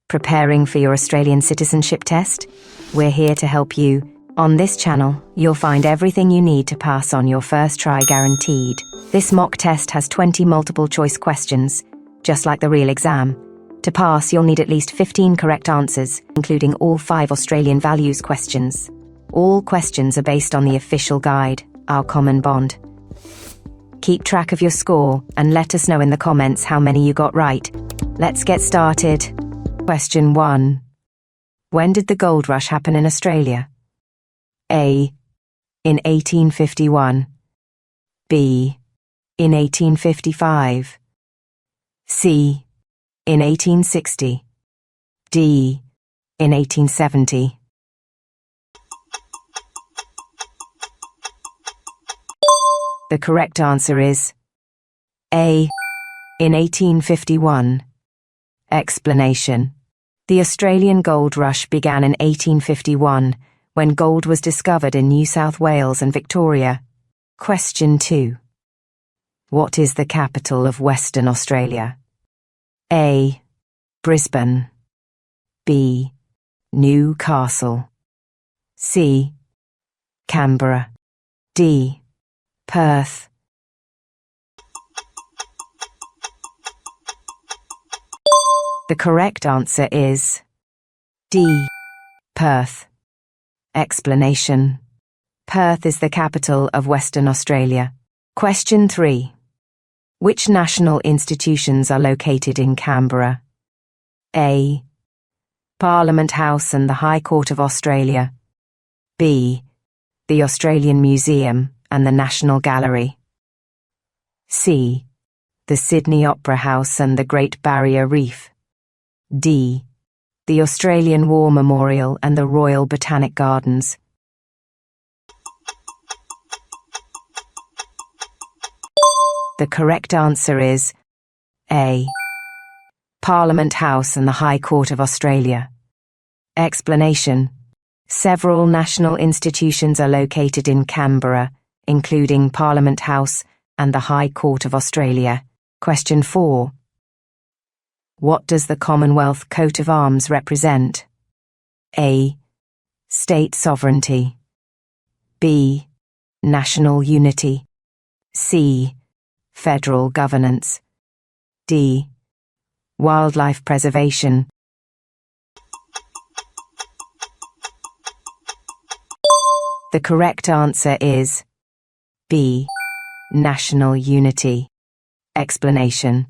Preparing for your Australian citizenship test? We're here to help you. On this channel, you'll find everything you need to pass on your first try guaranteed. This mock test has 20 multiple choice questions, just like the real exam. To pass, you'll need at least 15 correct answers, including all 5 Australian values questions. All questions are based on the official guide, Our Common Bond. Keep track of your score and let us know in the comments how many you got right. Let's get started. Question 1. When did the gold rush happen in Australia? A. In 1851. B. In 1855. C. In 1860. D. In 1870. The correct answer is A. In 1851. Explanation. The Australian gold rush began in 1851, when gold was discovered in New South Wales and Victoria. Question 2. What is the capital of Western Australia? A. Brisbane. B. Newcastle. C. Canberra. D. Perth. The correct answer is D. Perth. Explanation. Perth is the capital of Western Australia. Question 3. Which national institutions are located in Canberra? A. Parliament House and the High Court of Australia. B. The Australian Museum and the National Gallery. C. The Sydney Opera House and the Great Barrier Reef. D. The Australian War Memorial and the Royal Botanic Gardens. The correct answer is A. Parliament House and the High Court of Australia. Explanation. Several national institutions are located in Canberra, including Parliament House and the High Court of Australia. Question 4. What does the Commonwealth coat of arms represent? A. State sovereignty. B. National unity. C. Federal governance. D. Wildlife preservation. The correct answer is B. National unity. Explanation.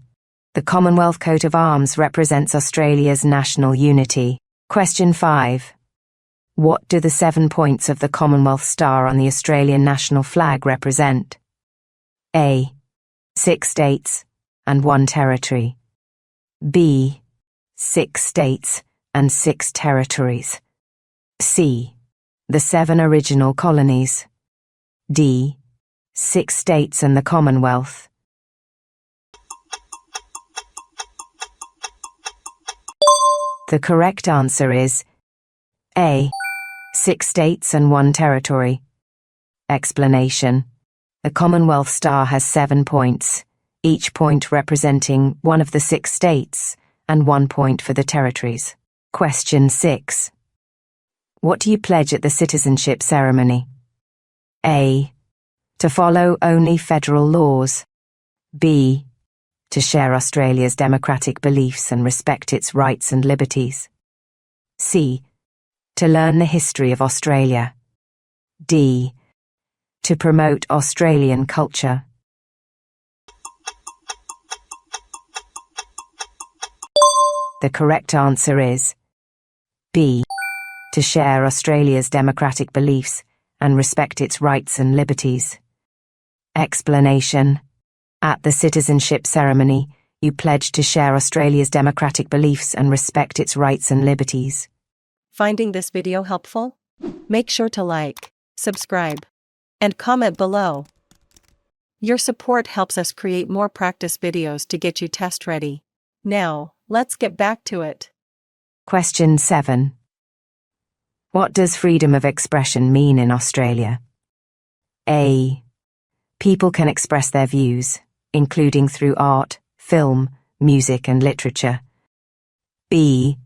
The Commonwealth coat of arms represents Australia's national unity. Question 5. What do the 7 points of the Commonwealth Star on the Australian national flag represent? A. 6 states and 1 territory. B. 6 states and 6 territories. C. The 7 original colonies. D. 6 states and the Commonwealth. The correct answer is A. 6 states and 1 territory. Explanation. The Commonwealth Star has 7 points, each point representing one of the 6 states and 1 point for the territories. Question 6. What do you pledge at the citizenship ceremony? A. To follow only federal laws. B. To share Australia's democratic beliefs and respect its rights and liberties. C. To learn the history of Australia. D. To promote Australian culture. The correct answer is B. To share Australia's democratic beliefs and respect its rights and liberties. Explanation. At the citizenship ceremony, you pledge to share Australia's democratic beliefs and respect its rights and liberties. Finding this video helpful? Make sure to like, subscribe, and comment below. Your support helps us create more practice videos to get you test ready. Now, let's get back to it. Question 7. What does freedom of expression mean in Australia? A. People can express their views, including through art, film, music and literature. B.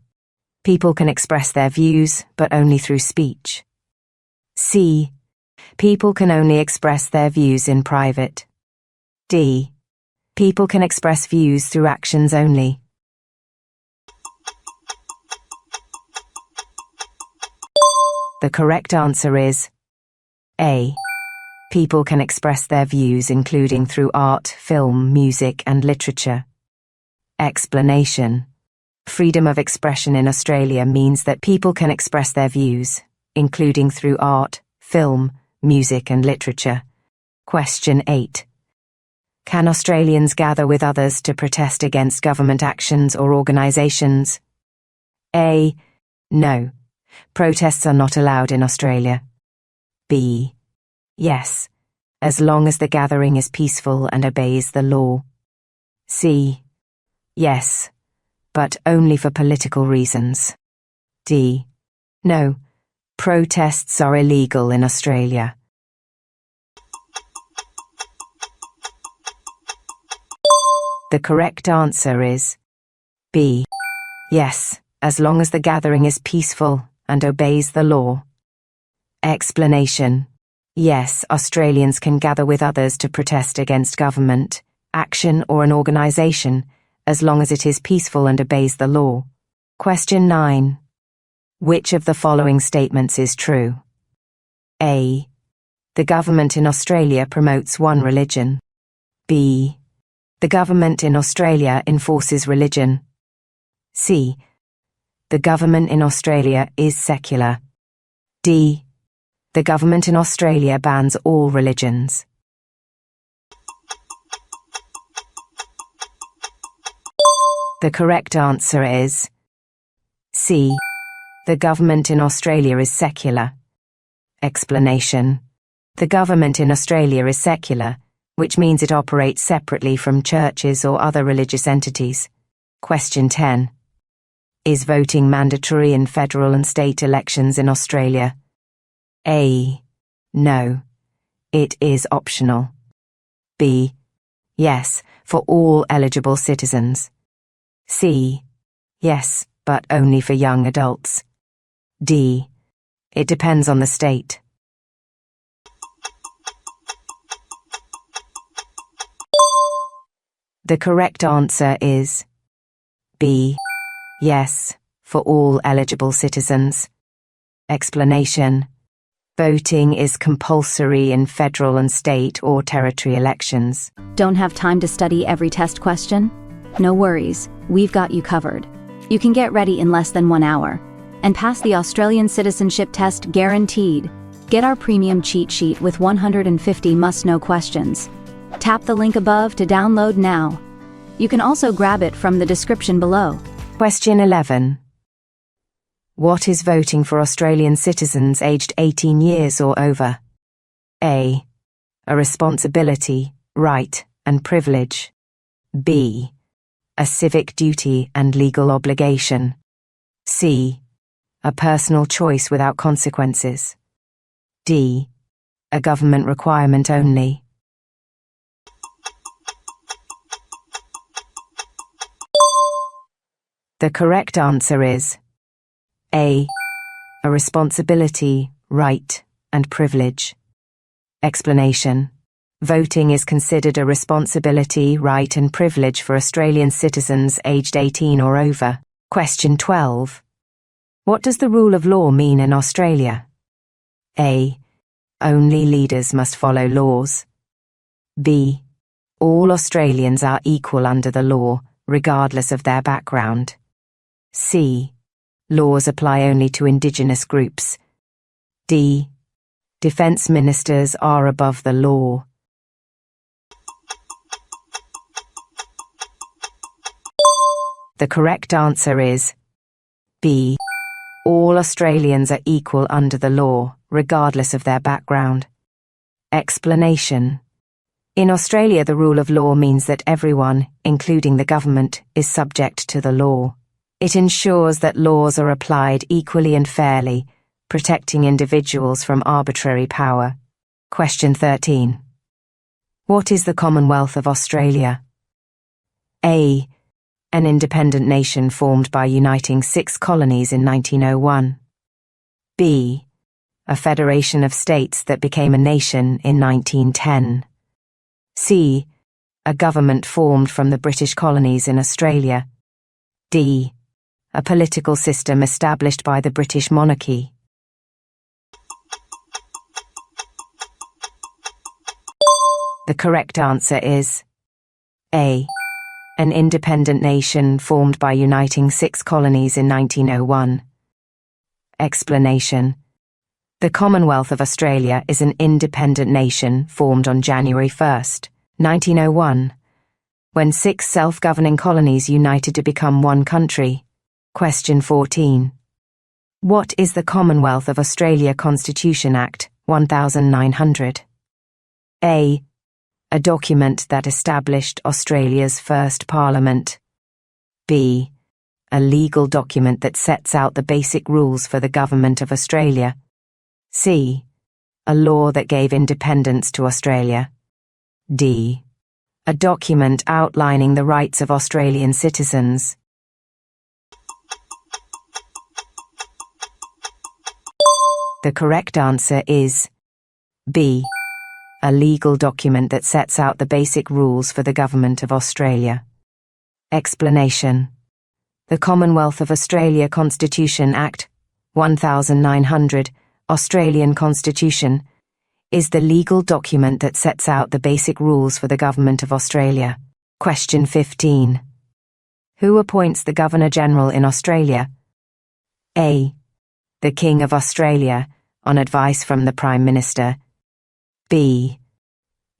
People can express their views, but only through speech. C. People can only express their views in private. D. People can express views through actions only. The correct answer is A. People can express their views including through art, film, music, and literature. Explanation. Freedom of expression in Australia means that people can express their views, including through art, film, music, and literature. Question 8. Can Australians gather with others to protest against government actions or organisations? A. No. Protests are not allowed in Australia. B. Yes, as long as the gathering is peaceful and obeys the law. C. Yes, but only for political reasons. D. No, protests are illegal in Australia. The correct answer is B. Yes, as long as the gathering is peaceful and obeys the law. Explanation. Yes, Australians can gather with others to protest against government, action, or an organisation, as long as it is peaceful and obeys the law. Question 9. Which of the following statements is true? A. The government in Australia promotes one religion. B. The government in Australia enforces religion. C. The government in Australia is secular. D. The government in Australia bans all religions. The correct answer is C. The government in Australia is secular. Explanation. The government in Australia is secular, which means it operates separately from churches or other religious entities. Question 10. Is voting mandatory in federal and state elections in Australia? A. No. It is optional. B. Yes, for all eligible citizens. C. Yes, but only for young adults. D. It depends on the state. The correct answer is B. Yes, for all eligible citizens. Explanation. Voting is compulsory in federal and state or territory elections. Don't have time to study every test question? No worries, we've got you covered. You can get ready in less than 1 hour and pass the Australian Citizenship test guaranteed. Get our premium cheat sheet with 150 must-know questions. Tap the link above to download now. You can also grab it from the description below. Question 11. What is voting for Australian citizens aged 18 years or over? A. A responsibility, right, and privilege. B. A civic duty and legal obligation. C. A personal choice without consequences. D. A government requirement only. The correct answer is A. A responsibility, right, and privilege. Explanation. Voting is considered a responsibility, right, and privilege for Australian citizens aged 18 or over. Question 12. What does the rule of law mean in Australia? A. Only leaders must follow laws. B. All Australians are equal under the law, regardless of their background. C. Laws apply only to Indigenous groups. D. Defence ministers are above the law. The correct answer is B. All Australians are equal under the law, regardless of their background. Explanation. In Australia, the rule of law means that everyone, including the government, is subject to the law. It ensures that laws are applied equally and fairly, protecting individuals from arbitrary power. Question 13. What is the Commonwealth of Australia? A. an independent nation formed by uniting 6 colonies in 1901. B. A federation of states that became a nation in 1910. C. A government formed from the British colonies in Australia. D. A political system established by the British monarchy. The correct answer is A. An independent nation formed by uniting 6 colonies in 1901. Explanation. The Commonwealth of Australia is an independent nation formed on January 1, 1901, when 6 self-governing colonies united to become one country. Question 14. What is the Commonwealth of Australia Constitution Act 1900? A. A document that established Australia's first parliament. B. A legal document that sets out the basic rules for the government of Australia. C. A law that gave independence to Australia. D. A document outlining the rights of Australian citizens. The correct answer is B. A legal document that sets out the basic rules for the government of Australia. Explanation. The Commonwealth of Australia Constitution Act 1900, Australian Constitution, is the legal document that sets out the basic rules for the government of Australia. Question 15. Who appoints the Governor-General in Australia? A. The King of Australia, on advice from the Prime Minister. B.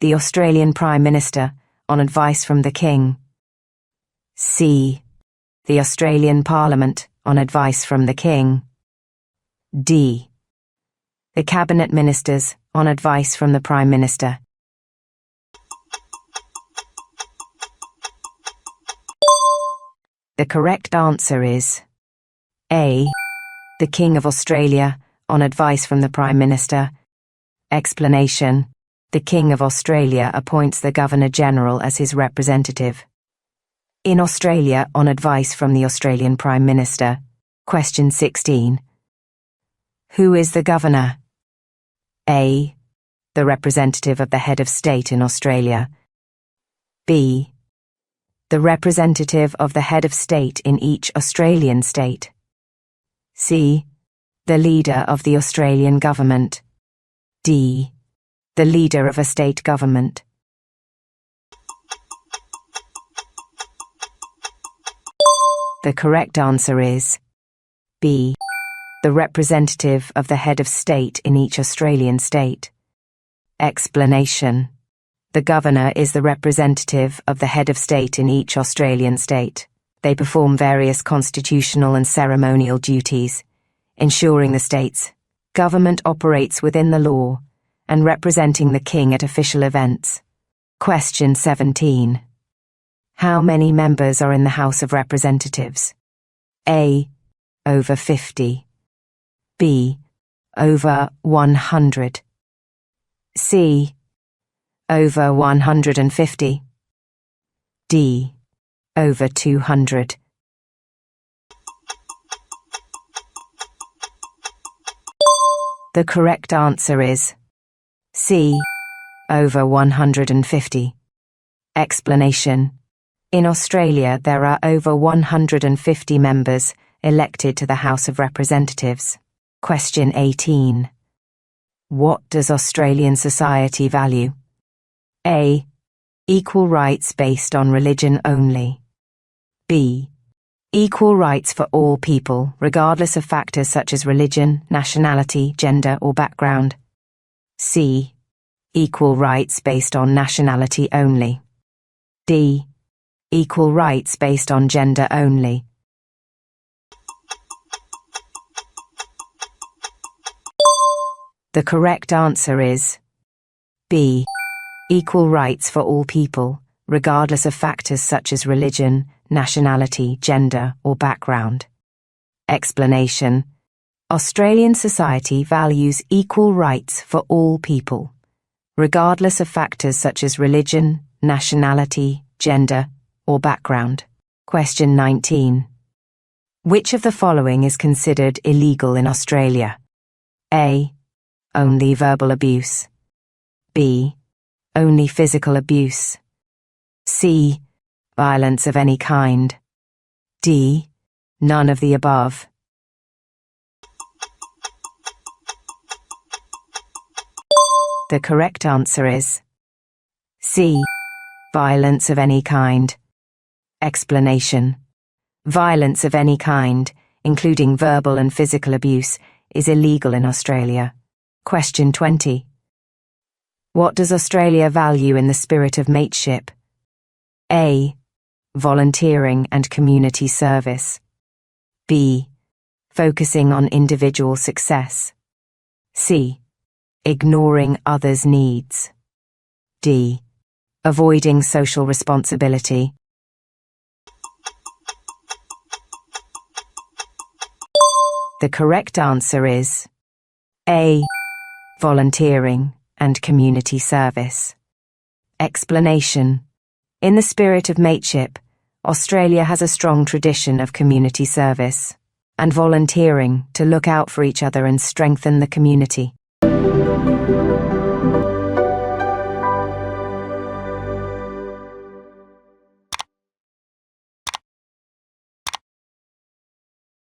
The Australian Prime Minister, on advice from the King. C. The Australian Parliament, on advice from the King. D. The Cabinet Ministers, on advice from the Prime Minister. The correct answer is A. The King of Australia, on advice from the Prime Minister. Explanation. The King of Australia appoints the Governor-General as his representative in Australia on advice from the Australian Prime Minister. Question 16. Who is the Governor? A. The representative of the head of state in Australia. B. The representative of the head of state in each Australian state. C. The leader of the Australian government. D. The leader of a state government. The correct answer is B. The representative of the head of state in each Australian state. Explanation. The governor is the representative of the head of state in each Australian state. They perform various constitutional and ceremonial duties, ensuring the state's government operates within the law and representing the king at official events. Question 17. How many members are in the House of Representatives? A. Over 50. B. Over 100. C. Over 150. D. Over 200. The correct answer is C. Over 150. Explanation. In Australia, there are over 150 members elected to the House of Representatives. Question 18. What does Australian society value? A. Equal rights based on religion only. B. Equal rights for all people, regardless of factors such as religion, nationality, gender, or background. C. Equal rights based on nationality only. D. Equal rights based on gender only. The correct answer is B. Equal rights for all people, regardless of factors such as religion, nationality, gender, or background. Explanation. Australian society values equal rights for all people, regardless of factors such as religion, nationality, gender, or background. Question 19. Which of the following is considered illegal in Australia? A. Only verbal abuse. B. Only physical abuse. C. Violence of any kind. D. None of the above. The correct answer is C. Violence of any kind. Explanation. Violence of any kind, including verbal and physical abuse, is illegal in Australia. Question 20. What does Australia value in the spirit of mateship? A. Volunteering and community service. B. Focusing on individual success. C. Ignoring others' needs. D. Avoiding social responsibility. The correct answer is A. Volunteering and community service. Explanation. In the spirit of mateship, Australia has a strong tradition of community service and volunteering to look out for each other and strengthen the community.